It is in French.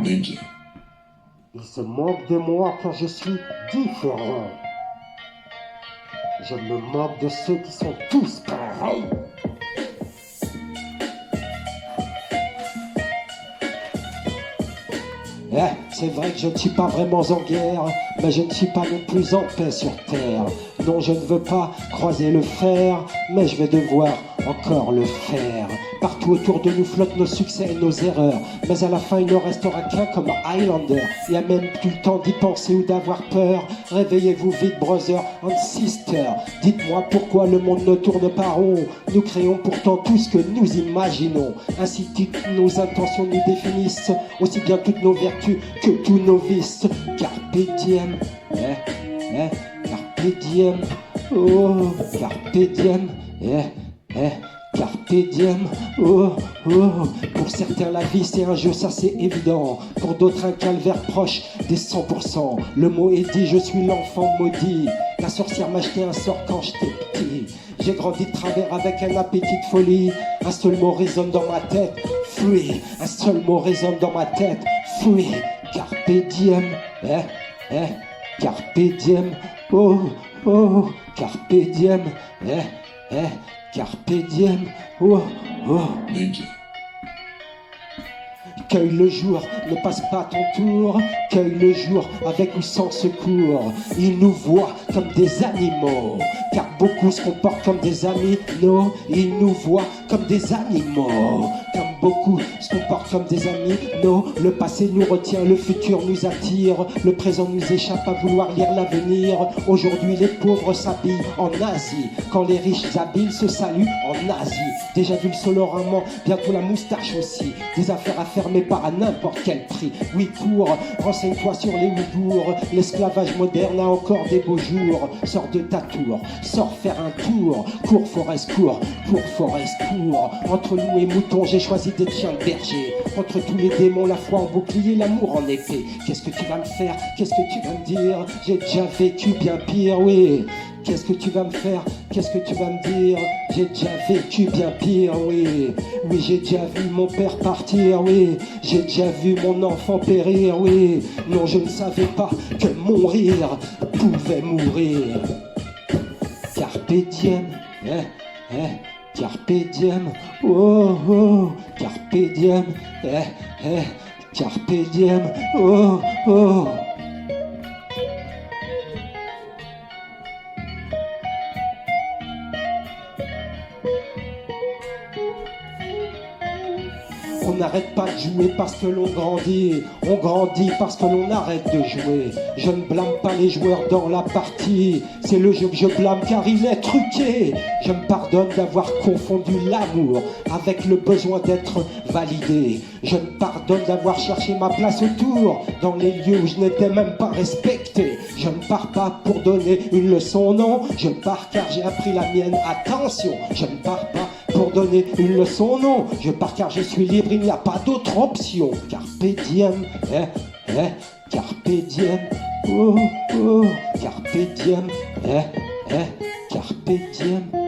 Ninja. Ils se moquent de moi car je suis différent. Je me moque de ceux qui sont tous pareils. C'est vrai que je ne suis pas vraiment en guerre, mais je ne suis pas non plus en paix sur terre. Non, je ne veux pas croiser le fer, mais je vais devoir encore le faire. Partout autour de nous flottent nos succès et nos erreurs, mais à la fin il ne restera qu'un comme Highlander. Il n'y a même plus le temps d'y penser ou d'avoir peur. Réveillez-vous vite, brother and sister. Dites-moi pourquoi le monde ne tourne pas rond. Nous créons pourtant tout ce que nous imaginons. Ainsi toutes nos intentions nous définissent, aussi bien toutes nos vertus que tous nos vices. Carpe diem, carpe diem, oh, carpe diem, carpe diem, oh, oh. Pour certains la vie c'est un jeu, ça c'est évident. Pour d'autres un calvaire proche des 100%. Le mot est dit, je suis l'enfant maudit. La sorcière m'a jeté un sort quand j'étais petit. J'ai grandi de travers avec un appétit de folie. Un seul mot résonne dans ma tête, fuis. Un seul mot résonne dans ma tête, fuis. Carpe diem, carpe diem, oh, oh, carpe diem, carpe diem, oh, oh. Ninja. Cueille le jour, ne passe pas ton tour. Cueille le jour, avec ou sans secours. Ils nous voient comme des animaux, car beaucoup se comportent comme des amis. Non, ils nous voient comme des animaux, comme beaucoup se comportent comme des amis. Non, le passé nous retient, le futur nous attire. Le présent nous échappe à vouloir lire l'avenir. Aujourd'hui les pauvres s'habillent en Asie, quand les riches habiles se saluent en Asie. Déjà vu le solo roman, bientôt la moustache aussi. Des affaires à faire mais pas à n'importe quel prix. Oui, cours, renseigne-toi sur les Ouïghours. L'esclavage moderne a encore des beaux jours. Sors de ta tour, sors faire un tour. Cours, Forest, cours, cours, Forest, cours. Entre loups et moutons, j'ai choisi d'être chien de berger. Entre tous les démons, la foi en bouclier, l'amour en épée. Qu'est-ce que tu vas me faire? Qu'est-ce que tu vas me dire? J'ai déjà vécu bien pire, oui. Qu'est-ce que tu vas me faire? Qu'est-ce que tu vas me dire? J'ai déjà vécu bien pire, oui. Oui, j'ai déjà vu mon père partir, oui. J'ai déjà vu mon enfant périr, oui. Non, je ne savais pas que mon rire pouvait mourir. Carpe diem, carpe diem, oh, oh, carpe diem, carpe diem, oh, oh. On n'arrête pas de jouer parce que l'on grandit. On grandit parce que l'on arrête de jouer. Je ne blâme pas les joueurs dans la partie. C'est le jeu que je blâme car il est truqué. Je me pardonne d'avoir confondu l'amour avec le besoin d'être validé. Je me pardonne d'avoir cherché ma place autour, dans les lieux où je n'étais même pas respecté. Je ne pars pas pour donner une leçon, non. Je pars car j'ai appris la mienne, attention. Je ne pars pas pour donner une leçon, non. Je pars car je suis libre, il n'y a pas d'autre option. Carpe diem, carpe diem, oh, oh, carpe diem, carpe diem.